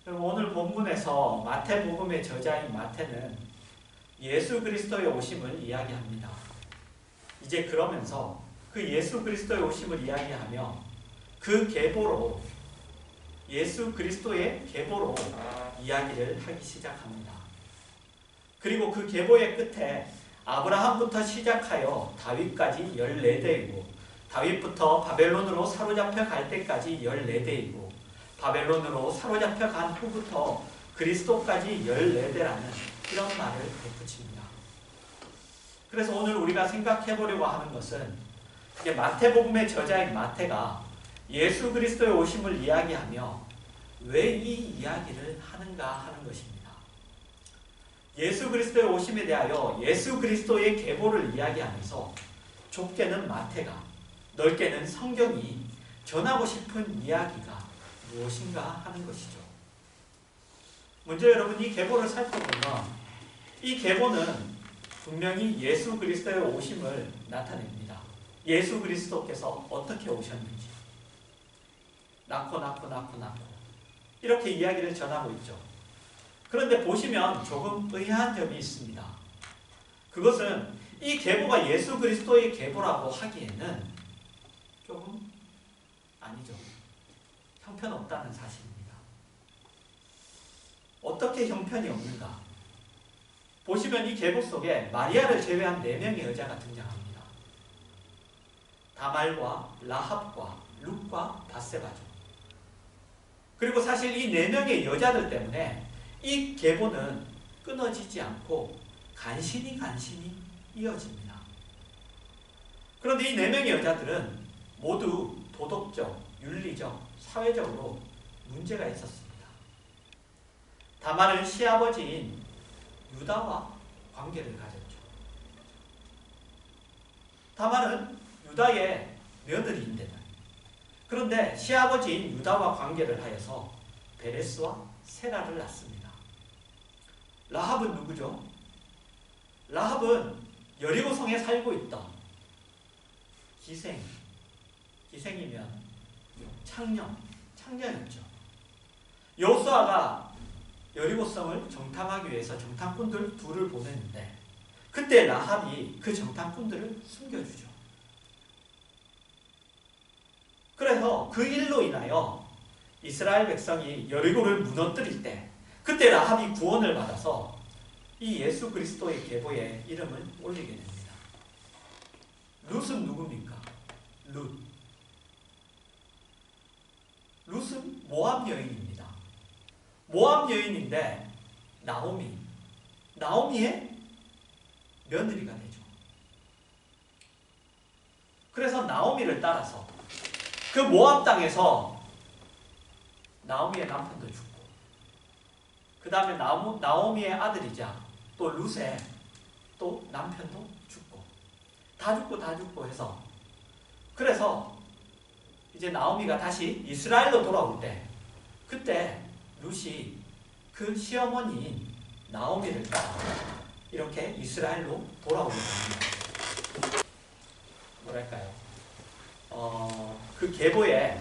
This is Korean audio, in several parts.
오늘 본문에서 마태복음의 저자인 마태는 예수 그리스도의 오심을 이야기합니다. 이제 그러면서 그 예수 그리스도의 오심을 이야기하며 그 계보로 예수 그리스도의 계보로 이야기를 하기 시작합니다. 그리고 그 계보의 끝에 아브라함부터 시작하여 다윗까지 14대이고 다윗부터 바벨론으로 사로잡혀 갈 때까지 14대이고 바벨론으로 사로잡혀 간 후부터 그리스도까지 14대라는 이런 말을 덧붙입니다. 그래서 오늘 우리가 생각해 보려고 하는 것은 이게 마태복음의 저자인 마태가 예수 그리스도의 오심을 이야기하며 왜 이 이야기를 하는가 하는 것입니다. 예수 그리스도의 오심에 대하여 예수 그리스도의 계보를 이야기하면서 좁게는 마태가, 넓게는 성경이 전하고 싶은 이야기가 무엇인가 하는 것이죠. 먼저 여러분 이 계보를 살펴보면 이 계보는 분명히 예수 그리스도의 오심을 나타냅니다. 예수 그리스도께서 어떻게 오셨는지 낳고 이렇게 이야기를 전하고 있죠. 그런데 보시면 조금 의아한 점이 있습니다. 그것은 이 계보가 예수 그리스도의 계보라고 하기에는 조금 아니죠. 형편없다는 사실입니다. 어떻게 형편이 없는가? 보시면 이 계보 속에 마리아를 제외한 4명의 여자가 등장합니다. 다말과 라합과 룻과 밧세바죠. 그리고 사실 이 4명의 여자들 때문에 이 계보는 끊어지지 않고 간신히 이어집니다. 그런데 이 4명의 여자들은 모두 도덕적, 윤리적, 사회적으로 문제가 있었습니다. 다말은 시아버지인 유다와 관계를 가졌죠. 다말은 유다의 며느리인데도 그런데 시아버지인 유다와 관계를 하여서 베레스와 세라를 낳습니다. 라합은 누구죠? 라합은 여리고성에 살고 있던 기생이면 창녀였죠. 여호수아가 여리고성을 정탐하기 위해서 정탐꾼들 둘을 보냈는데 그때 라합이 그 정탐꾼들을 숨겨주죠. 그래서 그 일로 인하여 이스라엘 백성이 여리고를 무너뜨릴 때 그때 라합이 구원을 받아서 이 예수 그리스도의 계보에 이름을 올리게 됩니다. 룻은 누굽니까? 룻은 모압 여인입니다. 모압 여인인데 나오미의 며느리가 되죠. 그래서 나오미를 따라서 그 모압 땅에서 나오미의 남편도 죽고 그 다음에 나오미의 아들이자 또 룻의 또 남편도 죽고 다 죽고 해서 그래서 이제 나오미가 다시 이스라엘로 돌아올 때 그때 룻이 그 시어머니인 나오미를 따라 이렇게 이스라엘로 돌아오게 됩니다. 뭐랄까요? 그 계보에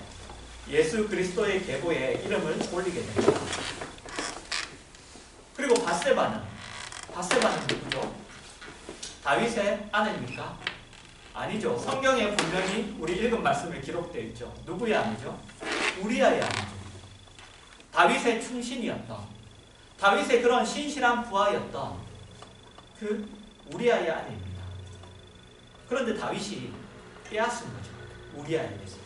예수 그리스도의 계보에 이름을 올리게 됩니다. 그리고 밧세바는 누구죠? 다윗의 아내입니까? 아니죠. 성경에 분명히 우리 읽은 말씀에 기록되어 있죠. 누구의 아내죠? 우리아의 아내죠. 다윗의 충신이었던 다윗의 그런 신실한 부하였던 그 우리아의 아내입니다. 그런데 다윗이 빼앗은 거죠. 우리아에게서.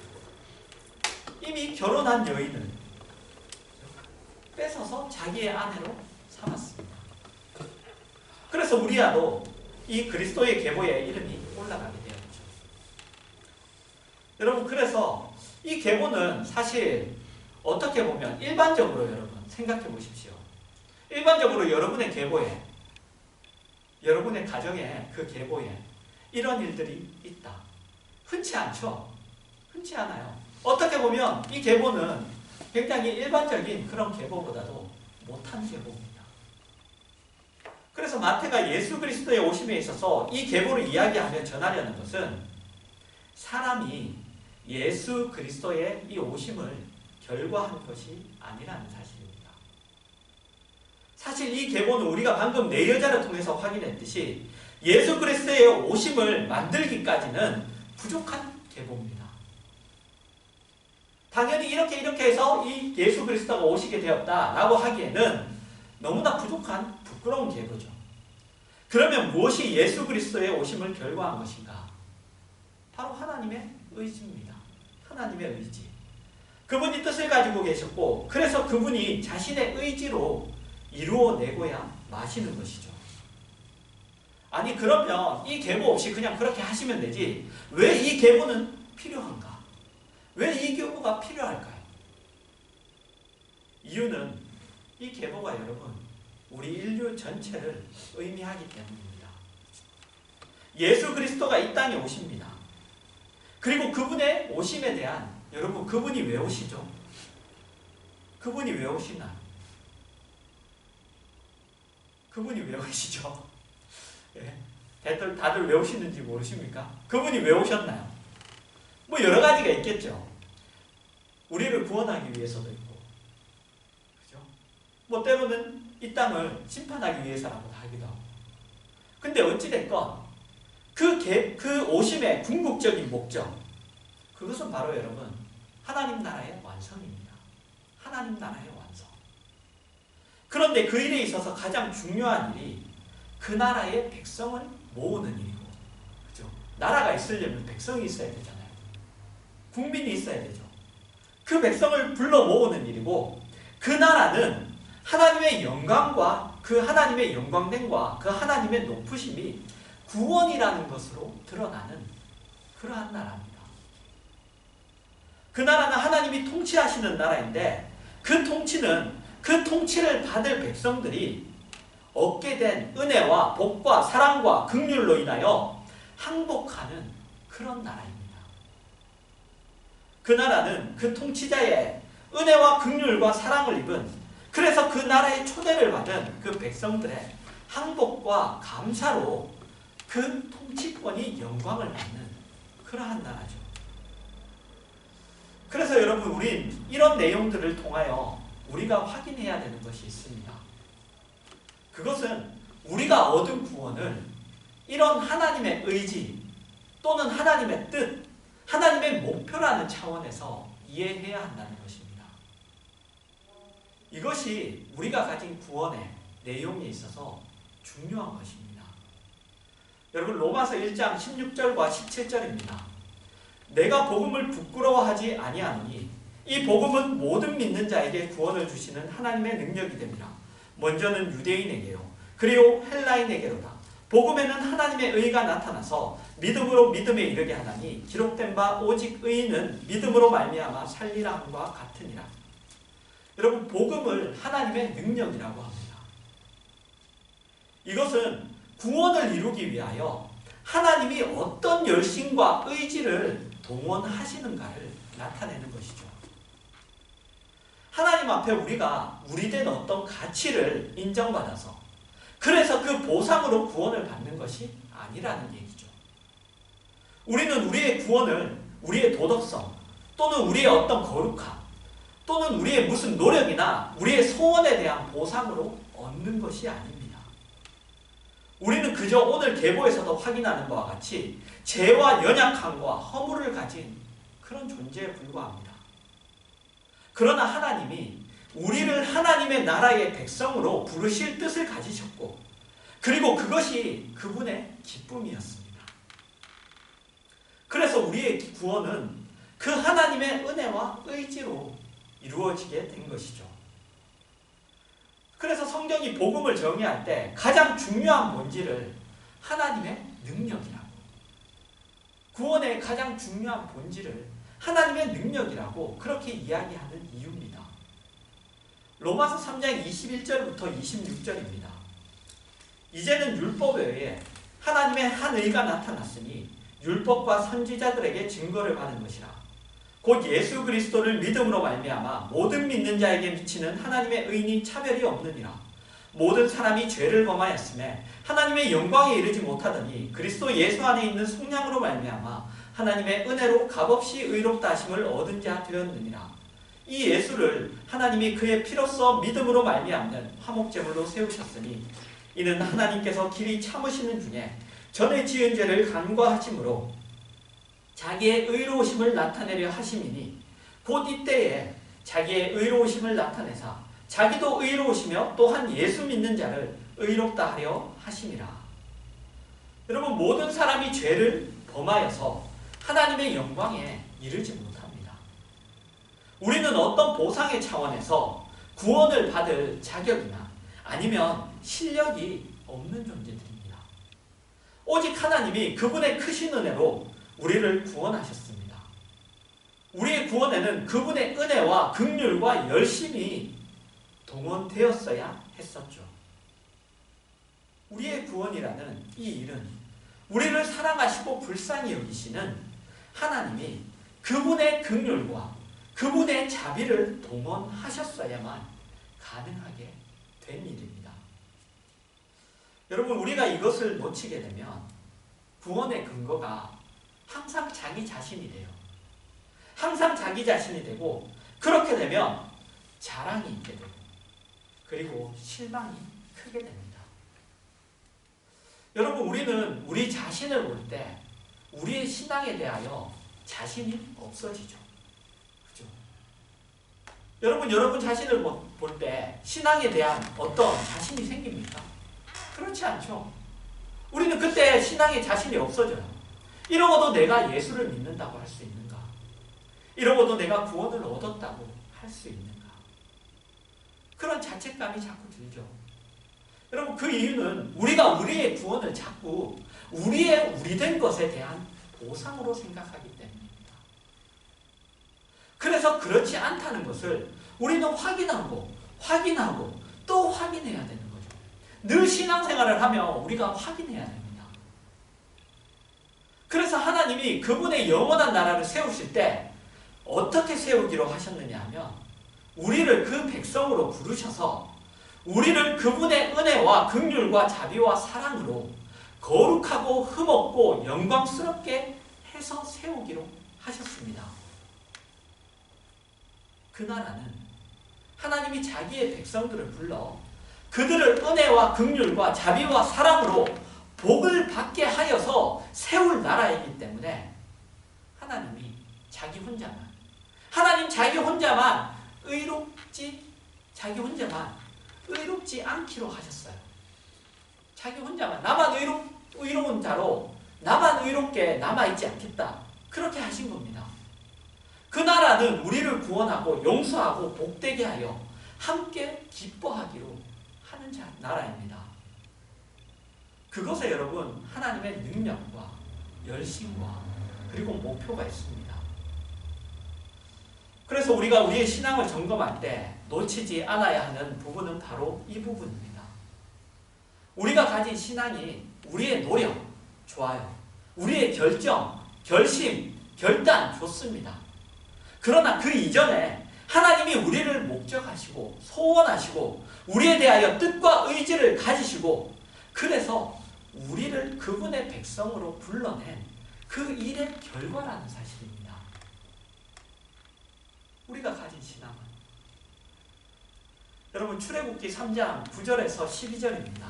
이미 결혼한 여인을 뺏어서 자기의 아내로 삼았습니다. 그래서 우리아도 이 그리스도의 계보에 이름이 올라가게 되었죠. 여러분 그래서 이 계보는 사실 어떻게 보면 일반적으로 여러분 생각해 보십시오. 일반적으로 여러분의 계보에 여러분의 가정에 그 계보에 이런 일들이 있다. 흔치 않죠? 흔치 않아요. 어떻게 보면 이 계보는 굉장히 일반적인 그런 계보보다도 못한 계보입니다. 그래서 마태가 예수 그리스도의 오심에 있어서 이 계보를 이야기하며 전하려는 것은 사람이 예수 그리스도의 이 오심을 결과한 것이 아니라는 사실입니다. 사실 이 계보는 우리가 방금 네 여자를 통해서 확인했듯이 예수 그리스도의 오심을 만들기까지는 부족한 계보입니다. 당연히 이렇게 해서 이 예수 그리스도가 오시게 되었다라고 하기에는 너무나 부족한 부끄러운 계보죠. 그러면 무엇이 예수 그리스도의 오심을 결과한 것인가? 바로 하나님의 의지입니다. 하나님의 의지. 그분이 뜻을 가지고 계셨고 그래서 그분이 자신의 의지로 이루어내고야 마시는 것이죠. 아니 그러면 이 계보 없이 그냥 그렇게 하시면 되지 왜 이 계보는 필요한가? 왜 이 계보가 필요할까요? 이유는 이 계보가 여러분 우리 인류 전체를 의미하기 때문입니다. 예수 그리스도가 이 땅에 오십니다. 그리고 그분의 오심에 대한 여러분 그분이 왜 오시죠? 그분이 왜 오시나요? 그분이 왜 오시죠? 예. 다들 왜 오시는지 모르십니까? 그분이 왜 오셨나요? 뭐 여러 가지가 있겠죠. 우리를 구원하기 위해서도 있고, 그죠? 뭐 때로는 이 땅을 심판하기 위해서라고 하기도 하고. 근데 어찌됐건 그 오심의 궁극적인 목적, 그것은 바로 여러분 하나님 나라의 완성입니다. 하나님 나라의 완성. 그런데 그 일에 있어서 가장 중요한 일이 그 나라의 백성을 모으는 일이고, 그죠? 나라가 있으려면 백성이 있어야 되잖아요. 국민이 있어야 되죠. 그 백성을 불러 모으는 일이고, 그 나라는 하나님의 영광과 그 하나님의 영광됨과 그 하나님의 높으심이 구원이라는 것으로 드러나는 그러한 나라입니다. 그 나라는 하나님이 통치하시는 나라인데 그 통치를 받을 백성들이 얻게 된 은혜와 복과 사랑과 긍휼로 인하여 항복하는 그런 나라입니다. 그 나라는 그 통치자의 은혜와 긍휼과 사랑을 입은, 그래서 그 나라의 초대를 받은 그 백성들의 항복과 감사로 그 통치권이 영광을 받는 그러한 나라죠. 그래서 여러분 우린 이런 내용들을 통하여 우리가 확인해야 되는 것이 있습니다. 그것은 우리가 얻은 구원을 이런 하나님의 의지 또는 하나님의 뜻, 하나님의 목표라는 차원에서 이해해야 한다는 것입니다. 이것이 우리가 가진 구원의 내용에 있어서 중요한 것입니다. 여러분 로마서 1장 16절과 17절입니다. 내가 복음을 부끄러워하지 아니하노니 이 복음은 모든 믿는 자에게 구원을 주시는 하나님의 능력이 됩니다. 먼저는 유대인에게요 그리고 헬라인에게로다. 복음에는 하나님의 의가 나타나서 믿음으로 믿음에 이르게 하나니 기록된 바 오직 의인은 믿음으로 말미암아 살리라 함과 같으니라. 여러분 복음을 하나님의 능력이라고 합니다. 이것은 구원을 이루기 위하여 하나님이 어떤 열심과 의지를 동원하시는가를 나타내는 것이죠. 하나님 앞에 우리가 우리된 어떤 가치를 인정받아서 그래서 그 보상으로 구원을 받는 것이 아니라는 얘기죠. 우리는 우리의 구원을 우리의 도덕성 또는 우리의 어떤 거룩함 또는 우리의 무슨 노력이나 우리의 소원에 대한 보상으로 얻는 것이 아닙니다. 우리는 그저 오늘 계보에서도 확인하는 바와 같이 죄와 연약함과 허물을 가진 그런 존재에 불과합니다. 그러나 하나님이 우리를 하나님의 나라의 백성으로 부르실 뜻을 가지셨고 그리고 그것이 그분의 기쁨이었습니다. 그래서 우리의 구원은 그 하나님의 은혜와 의지로 이루어지게 된 것이죠. 그래서 성경이 복음을 정의할 때 가장 중요한 본질을 하나님의 능력이라고, 구원의 가장 중요한 본질을 하나님의 능력이라고 그렇게 이야기하는 이유입니다. 로마서 3장 21절부터 26절입니다. 이제는 율법 외에 하나님의 한 의가 나타났으니 율법과 선지자들에게 증거를 받은 것이라. 곧 예수 그리스도를 믿음으로 말미암아 모든 믿는 자에게 미치는 하나님의 의인이 차별이 없느니라. 모든 사람이 죄를 범하였음에 하나님의 영광에 이르지 못하더니 그리스도 예수 안에 있는 속량으로 말미암아 하나님의 은혜로 값없이 의롭다 하심을 얻은 자 되었느니라. 이 예수를 하나님이 그의 피로써 믿음으로 말미암는 화목제물로 세우셨으니 이는 하나님께서 길이 참으시는 중에 전에 지은 죄를 간과하심으로 자기의 의로우심을 나타내려 하심이니 곧 이때에 자기의 의로우심을 나타내사 자기도 의로우시며 또한 예수 믿는 자를 의롭다 하려 하심이라. 여러분, 모든 사람이 죄를 범하여서 하나님의 영광에 이르지 못합니다. 우리는 어떤 보상의 차원에서 구원을 받을 자격이나 아니면 실력이 없는 존재들입니다. 오직 하나님이 그분의 크신 은혜로 우리를 구원하셨습니다. 우리의 구원에는 그분의 은혜와 긍휼과 열심이 동원되었어야 했었죠. 우리의 구원이라는 이 일은 우리를 사랑하시고 불쌍히 여기시는 하나님이 그분의 긍휼과 그분의 자비를 동원하셨어야만 가능하게 된 일입니다. 여러분, 우리가 이것을 놓치게 되면 구원의 근거가 항상 자기 자신이 돼요. 항상 자기 자신이 되고, 그렇게 되면 자랑이 있게 되고, 그리고 실망이 크게 됩니다. 여러분, 우리는 우리 자신을 볼 때 우리의 신앙에 대하여 자신이 없어지죠. 그죠? 여러분 자신을 볼 때 신앙에 대한 어떤 자신이 생깁니까? 그렇지 않죠. 우리는 그때 신앙에 자신이 없어져요. 이러고도 내가 예수를 믿는다고 할 수 있는가? 이러고도 내가 구원을 얻었다고 할 수 있는가? 그런 자책감이 자꾸 들죠. 여러분, 그 이유는 우리가 우리의 구원을 자꾸 우리된 것에 대한 보상으로 생각하기 때문입니다. 그래서 그렇지 않다는 것을 우리는 확인하고 또 확인해야 되는 거죠. 늘 신앙생활을 하면 우리가 확인해야 됩니다. 그래서 하나님이 그분의 영원한 나라를 세우실 때 어떻게 세우기로 하셨느냐 하면 우리를 그 백성으로 부르셔서 우리를 그분의 은혜와 긍휼과 자비와 사랑으로 거룩하고 흠없고 영광스럽게 해서 세우기로 하셨습니다. 그 나라는 하나님이 자기의 백성들을 불러 그들을 은혜와 긍휼과 자비와 사랑으로 복을 받게 하여서 세울 나라이기 때문에 하나님이 자기 혼자만 의롭지 않기로 하셨어요. 자기 혼자만 나만 의로운 자로 나만 의롭게 남아있지 않겠다. 그렇게 하신 겁니다. 그 나라는 우리를 구원하고 용서하고 복되게 하여 함께 기뻐하기로 하는 나라입니다. 그것에 여러분 하나님의 능력과 열심과 그리고 목표가 있습니다. 그래서 우리가 우리의 신앙을 점검할 때 놓치지 않아야 하는 부분은 바로 이 부분입니다. 우리가 가진 신앙이 우리의 노력, 좋아요. 우리의 결정, 결심, 결단, 좋습니다. 그러나 그 이전에 하나님이 우리를 목적하시고 소원하시고 우리에 대하여 뜻과 의지를 가지시고 그래서 우리를 그분의 백성으로 불러낸 그 일의 결과라는 사실입니다. 우리가 가진 신앙은 여러분 출애굽기 3장 9절에서 12절입니다.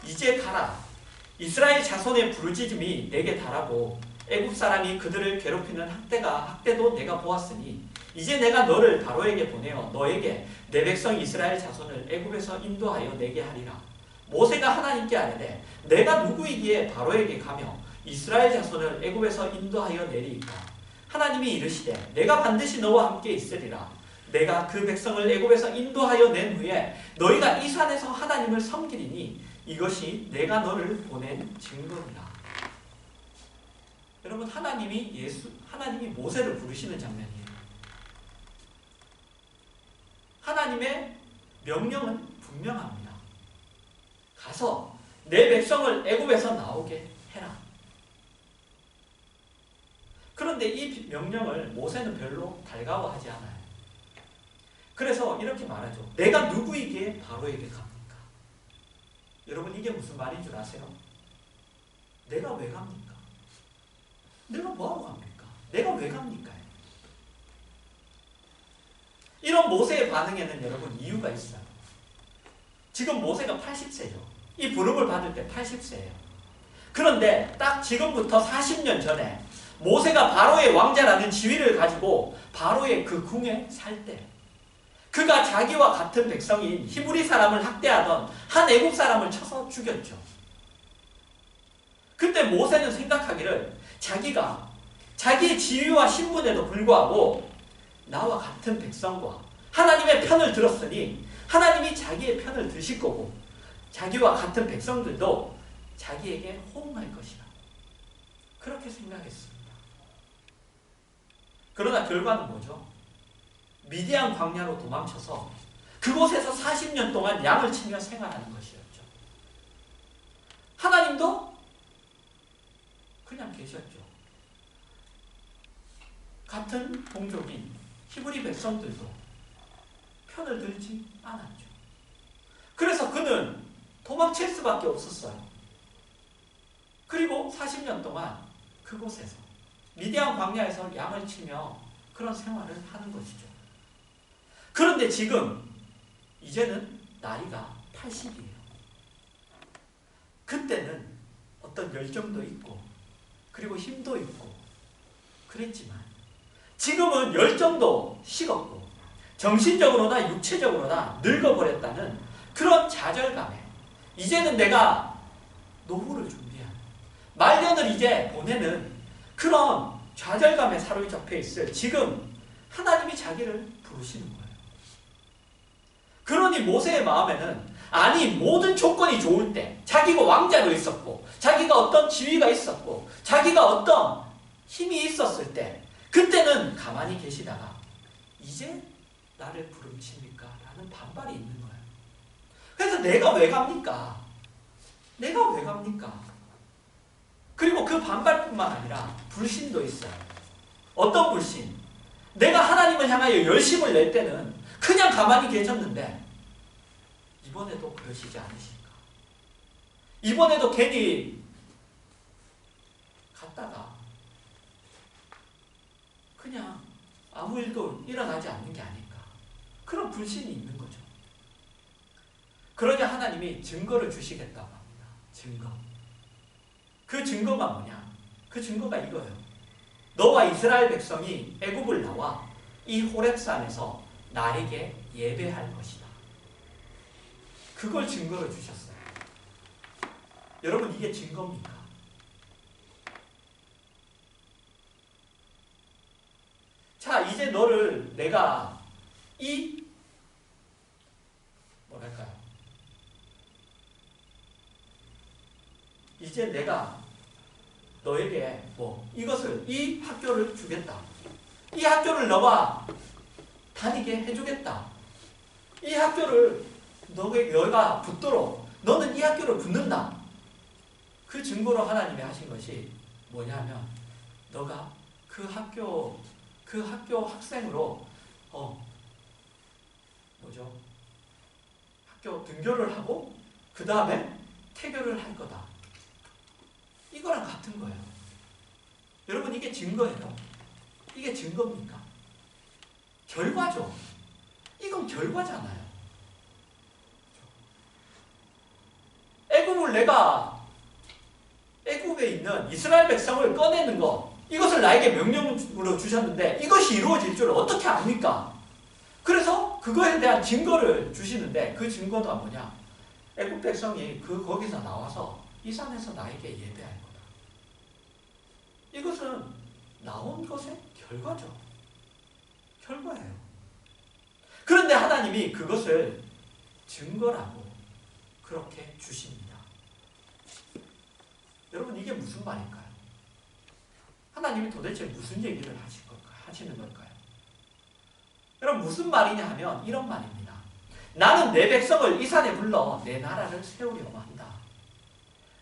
이제 가라. 이스라엘 자손의 부르짖음이 내게 달하고 애굽 사람이 그들을 괴롭히는 학대도 내가 보았으니 이제 내가 너를 바로에게 보내어 너에게 내 백성 이스라엘 자손을 애굽에서 인도하여 내게 하리라. 모세가 하나님께 아뢰되 내가 누구이기에 바로에게 가며 이스라엘 자손을 애굽에서 인도하여 내리이까. 하나님이 이르시되 내가 반드시 너와 함께 있으리라. 내가 그 백성을 애굽에서 인도하여 낸 후에 너희가 이 산에서 하나님을 섬기리니 이것이 내가 너를 보낸 증거니라. 여러분 하나님이 모세를 부르시는 장면이에요. 하나님의 명령은 분명합니다. 가서 내 백성을 애굽에서 나오게 해라. 그런데 이 명령을 모세는 별로 달가워하지 않아요. 그래서 이렇게 말하죠. 내가 누구이기에 바로에게 갑니까? 여러분 이게 무슨 말인 줄 아세요? 내가 왜 갑니까? 내가 뭐하러 갑니까? 내가 왜 갑니까? 이런 모세의 반응에는 여러분 이유가 있어요. 지금 모세가 80세죠. 이 부름을 받을 때 80세예요. 그런데 딱 지금부터 40년 전에 모세가 바로의 왕자라는 지위를 가지고 바로의 그 궁에 살 때 그가 자기와 같은 백성인 히브리 사람을 학대하던 한 애국 사람을 쳐서 죽였죠. 그때 모세는 생각하기를 자기가 자기의 지위와 신분에도 불구하고 나와 같은 백성과 하나님의 편을 들었으니 하나님이 자기의 편을 드실 거고 자기와 같은 백성들도 자기에게 호응할 것이다. 그렇게 생각했습니다. 그러나 결과는 뭐죠? 미디안 광야로 도망쳐서 그곳에서 40년 동안 양을 치며 생활하는 것이었죠. 하나님도 그냥 계셨죠. 같은 동족인 히브리 백성들도 편을 들지 않았죠. 그래서 그는 도망칠 수밖에 없었어요. 그리고 40년 동안 그곳에서 미디안 광야에서 양을 치며 그런 생활을 하는 것이죠. 그런데 지금 이제는 나이가 80이에요. 그때는 어떤 열정도 있고 그리고 힘도 있고 그랬지만 지금은 열정도 식었고 정신적으로나 육체적으로나 늙어버렸다는 그런 좌절감에 이제는 내가 노후를 준비하는 말년을 이제 보내는 그런 좌절감에 사로잡혀 있을 지금 하나님이 자기를 부르시는 거예요. 그러니 모세의 마음에는 아니 모든 조건이 좋을 때 자기가 왕자로 있었고 자기가 어떤 지위가 있었고 자기가 어떤 힘이 있었을 때 그때는 가만히 계시다가 이제 나를 부름칩니까? 라는 반발이 있는 거예요. 그래서 내가 왜 갑니까? 내가 왜 갑니까? 그리고 그 반발뿐만 아니라 불신도 있어요. 어떤 불신? 내가 하나님을 향하여 열심을 낼 때는 그냥 가만히 계셨는데 이번에도 그러시지 않으실까? 이번에도 괜히 갔다가 그냥 아무 일도 일어나지 않는 게 아닐까? 그런 불신이 있는 거죠. 그러자 하나님이 증거를 주시겠다고 합니다. 증거. 그 증거가 뭐냐? 그 증거가 이거예요. 너와 이스라엘 백성이 애굽을 나와 이 호렙산에서 나에게 예배할 것이다. 그걸 증거로 주셨어요. 여러분 이게 증거입니까? 자 이제 너를 내가 이 뭐랄까요? 이제 내가 너에게 이것을 이 학교를 주겠다. 이 학교를 너가 다니게 해주겠다. 이 학교를 너가 붙도록 너는 이 학교를 붙는다. 그 증거로 하나님이 하신 것이 뭐냐면 너가 그 학교 학생으로 학교 등교를 하고 그 다음에 태교를 할 거다. 이거랑 같은 거예요. 여러분 이게 증거예요. 이게 증거입니까? 결과죠. 이건 결과잖아요. 애굽에 있는 이스라엘 백성을 꺼내는 것, 이것을 나에게 명령으로 주셨는데 이것이 이루어질 줄 어떻게 압니까? 그래서 그거에 대한 증거를 주시는데 그 증거가 뭐냐? 애굽 백성이 거기서 나와서 이 산에서 나에게 예배할 거다. 이것은 나온 것의 결과죠. 결과예요. 그런데 하나님이 그것을 증거라고 그렇게 주십니다. 여러분 이게 무슨 말일까요? 하나님이 도대체 무슨 얘기를 하시는 걸까요? 여러분 무슨 말이냐 하면 이런 말입니다. 나는 내 백성을 이 산에 불러 내 나라를 세우려고 한다.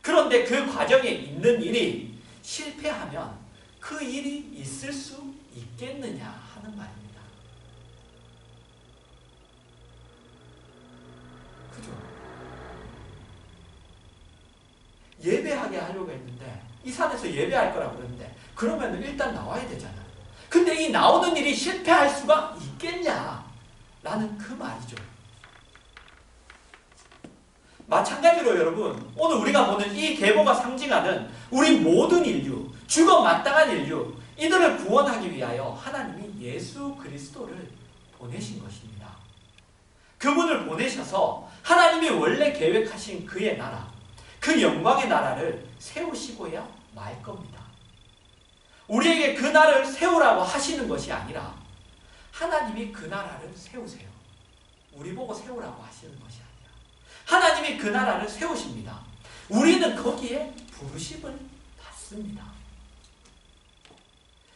그런데 그 과정에 있는 일이 실패하면 그 일이 있을 수 있겠느냐 하는 말입니다. 그죠? 예배하게 하려고 했는데 이 산에서 예배할 거라고 그러는데 그러면 일단 나와야 되잖아요. 근데 이 나오는 일이 실패할 수가 있겠냐? 라는 그 말이죠. 마찬가지로 여러분, 오늘 우리가 보는 이 계보가 상징하는 우리 모든 인류, 죽어 마땅한 인류, 이들을 구원하기 위하여 하나님이 예수 그리스도를 보내신 것입니다. 그분을 보내셔서 하나님이 원래 계획하신 그의 나라, 그 영광의 나라를 세우시고야 말 겁니다. 우리에게 그 나라를 세우라고 하시는 것이 아니라 하나님이 그 나라를 세우세요. 우리 보고 세우라고 하시는 것이 아니라 하나님이 그 나라를 세우십니다. 우리는 거기에 부르심을 받습니다.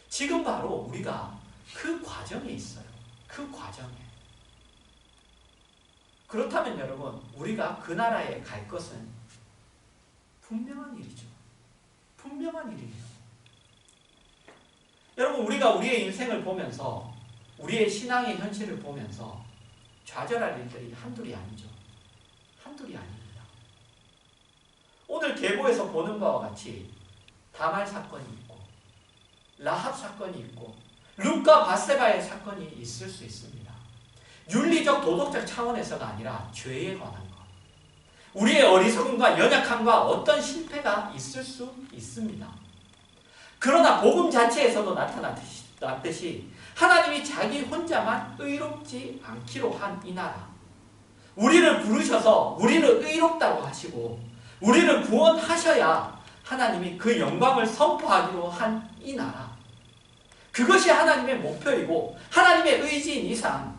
지금 바로 우리가 그 과정에 있어요. 그 과정에. 그렇다면 여러분, 우리가 그 나라에 갈 것은 분명한 일이죠. 분명한 일이에요. 여러분, 우리가 우리의 인생을 보면서, 우리의 신앙의 현실을 보면서 좌절할 일들이 한둘이 아니죠. 한둘이 아닙니다. 오늘 계보에서 보는 바와 같이 다말 사건이 있고, 라합 사건이 있고, 룻과 밧세바의 사건이 있을 수 있습니다. 윤리적 도덕적 차원에서가 아니라 죄에 관한 것, 우리의 어리석음과 연약함과 어떤 실패가 있을 수 있습니다. 그러나 복음 자체에서도 나타났듯이 하나님이 자기 혼자만 의롭지 않기로 한 이 나라, 우리를 부르셔서 우리를 의롭다고 하시고 우리를 구원하셔야 하나님이 그 영광을 선포하기로 한 이 나라, 그것이 하나님의 목표이고 하나님의 의지인 이상,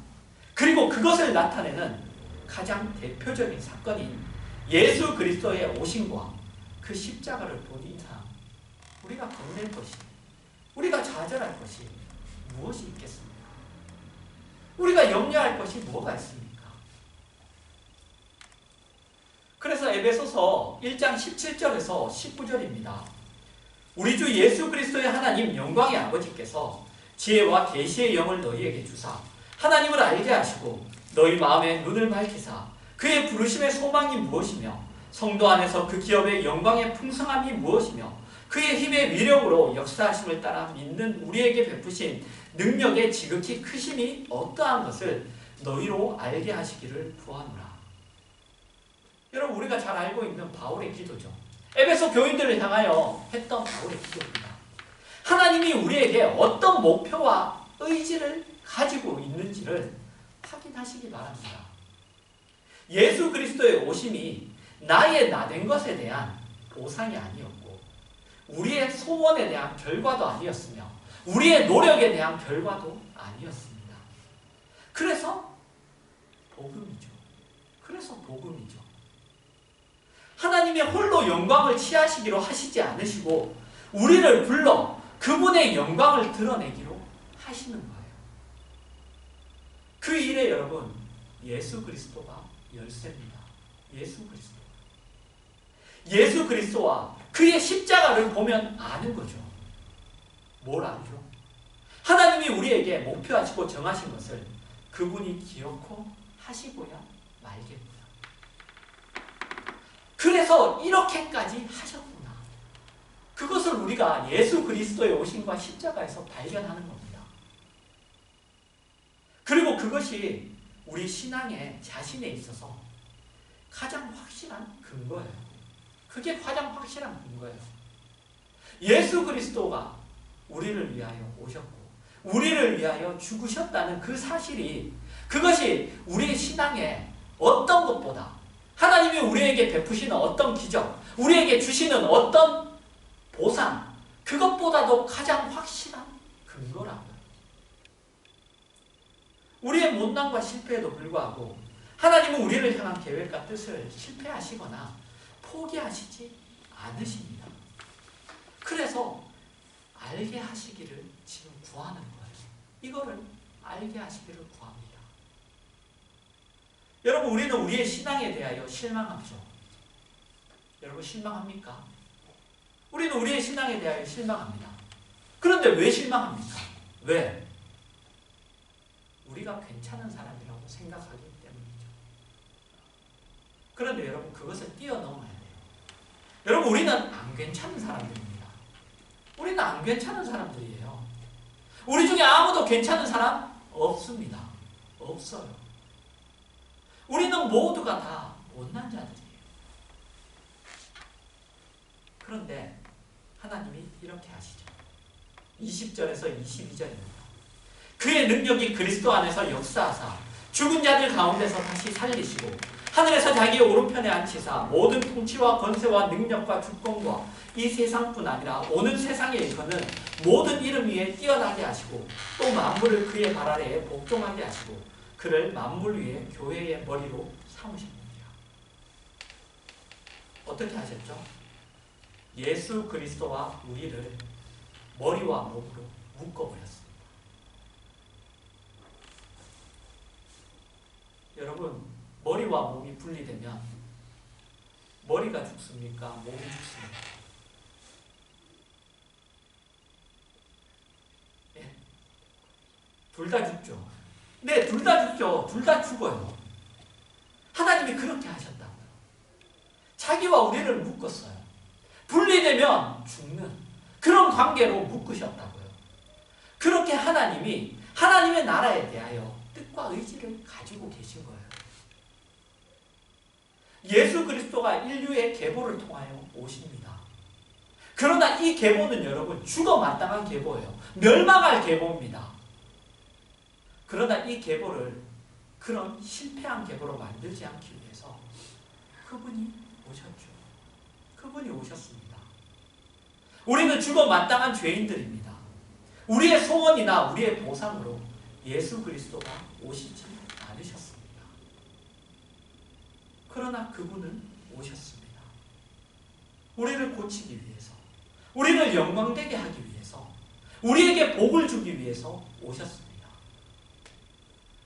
그리고 그것을 나타내는 가장 대표적인 사건인 예수 그리스도의 오심과 그 십자가를 본 이상 우리가 겁낼 것이, 우리가 좌절할 것이 무엇이 있겠습니까? 우리가 염려할 것이 뭐가 있습니까? 그래서 에베소서 1장 17절에서 19절입니다. 우리 주 예수 그리스도의 하나님 영광의 아버지께서 지혜와 계시의 영을 너희에게 주사 하나님을 알게 하시고 너희 마음에 눈을 밝히사 그의 부르심의 소망이 무엇이며 성도 안에서 그 기업의 영광의 풍성함이 무엇이며 그의 힘의 위력으로 역사하심을 따라 믿는 우리에게 베푸신 능력의 지극히 크심이 어떠한 것을 너희로 알게 하시기를 구하노라. 여러분, 우리가 잘 알고 있는 바울의 기도죠. 에베소 교인들을 향하여 했던 바울의 기도입니다. 하나님이 우리에게 어떤 목표와 의지를 가지고 있는지를 확인하시기 바랍니다. 예수 그리스도의 오심이 나의 나된 것에 대한 보상이 아니었고 우리의 소원에 대한 결과도 아니었으며 우리의 노력에 대한 결과도 아니었습니다. 그래서 복음이죠. 그래서 복음이죠. 하나님의 홀로 영광을 취하시기로 하시지 않으시고 우리를 불러 그분의 영광을 드러내기로 하시는 거예요. 그 일에 여러분, 예수 그리스도가 열쇠입니다. 예수 그리스도. 예수 그리스도와 그의 십자가를 보면 아는 거죠. 뭘 알죠? 하나님이 우리에게 목표하시고 정하신 것을 그분이 기억코 하시고야 말겠구나. 그래서 이렇게까지 하셨구나. 그것을 우리가 예수 그리스도의 오심과 십자가에서 발견하는 겁니다. 그리고 그것이 우리 신앙의 자신에 있어서 가장 확실한 근거예요. 그게 가장 확실한 근거예요. 예수 그리스도가 우리를 위하여 오셨고 우리를 위하여 죽으셨다는 그 사실이, 그것이 우리의 신앙의 어떤 것보다, 하나님이 우리에게 베푸시는 어떤 기적, 우리에게 주시는 어떤 보상, 그것보다도 가장 확실한 근거라고요. 우리의 못난과 실패에도 불구하고 하나님은 우리를 향한 계획과 뜻을 실패하시거나 포기하시지 않으십니다. 그래서 알게 하시기를 지금 구하는 거예요. 이거를 알게 하시기를 구합니다. 여러분, 우리는 우리의 신앙에 대하여 실망하죠. 여러분, 실망합니까? 우리는 우리의 신앙에 대하여 실망합니다. 그런데 왜 실망합니까? 왜? 우리가 괜찮은 사람이라고 생각하기 때문이죠. 그런데 여러분, 그것을 뛰어넘어야 돼요. 여러분, 우리는 안 괜찮은 사람들입니다. 우리는 안 괜찮은 사람들이에요. 우리 중에 아무도 괜찮은 사람 없습니다. 없어요. 우리는 모두가 다 못난 자들이에요. 그런데 하나님이 이렇게 하시죠. 20절에서 22절입니다. 그의 능력이 그리스도 안에서 역사하사 죽은 자들 가운데서 다시 살리시고 하늘에서 자기의 오른편에 앉히사 모든 통치와 권세와 능력과 주권과 이 세상뿐 아니라 오는 세상에 일컫는 모든 이름 위에 뛰어나게 하시고 또 만물을 그의 발 아래에 복종하게 하시고 그를 만물 위에 교회의 머리로 삼으셨느니라. 어떻게 하셨죠? 예수 그리스도와 우리를 머리와 몸으로 묶어버렸습니다. 여러분, 머리와 몸이 분리되면 머리가 죽습니까? 몸이 죽습니까? 예. 둘 다 죽죠. 네, 둘 다 죽죠. 둘 다 죽어요. 하나님이 그렇게 하셨다고요. 자기와 우리를 묶었어요. 분리되면 죽는 그런 관계로 묶으셨다고요. 그렇게 하나님이 하나님의 나라에 대하여 뜻과 의지를 가지고 계신 거예요. 예수 그리스도가 인류의 계보를 통하여 오십니다. 그러나 이 계보는 여러분 죽어 마땅한 계보예요. 멸망할 계보입니다. 그러나 이 계보를 그런 실패한 계보로 만들지 않기 위해서 그분이 오셨죠. 그분이 오셨습니다. 우리는 죽어 마땅한 죄인들입니다. 우리의 소원이나 우리의 보상으로 예수 그리스도가 오시지 않으셨습니다. 그러나 그분은 오셨습니다. 우리를 고치기 위해서, 우리를 영광되게 하기 위해서, 우리에게 복을 주기 위해서 오셨습니다.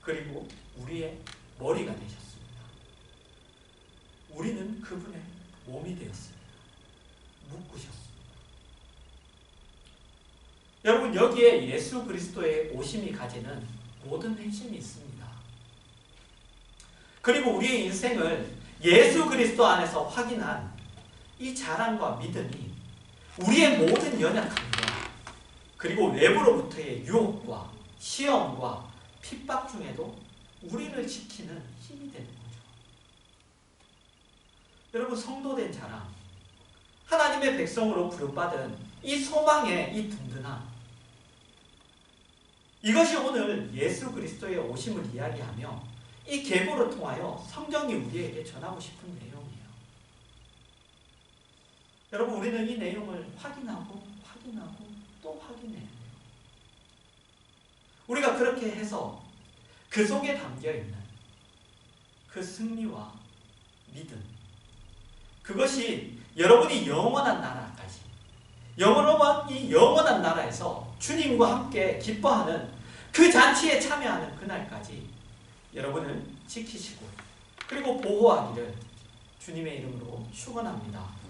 그리고 우리의 머리가 되셨습니다. 우리는 그분의 몸이 되었습니다. 묶으셨습니다. 여러분, 여기에 예수 그리스도의 오심이 가지는 모든 핵심이 있습니다. 그리고 우리의 인생을 예수 그리스도 안에서 확인한 이 자랑과 믿음이 우리의 모든 연약함과 그리고 외부로부터의 유혹과 시험과 핍박 중에도 우리를 지키는 힘이 되는 거죠. 여러분, 성도된 자랑, 하나님의 백성으로 부름받은 이 소망의 이 든든함, 이것이 오늘 예수 그리스도의 오심을 이야기하며 이 계보를 통하여 성경이 우리에게 전하고 싶은 내용이에요. 여러분, 우리는 이 내용을 확인하고 또 확인해야 돼요. 우리가 그렇게 해서 그 속에 담겨있는 그 승리와 믿음, 그것이 여러분이 영원한 나라까지, 이 영원한 나라에서 주님과 함께 기뻐하는 그 잔치에 참여하는 그날까지 여러분을 지키시고 그리고 보호하기를 주님의 이름으로 축원합니다.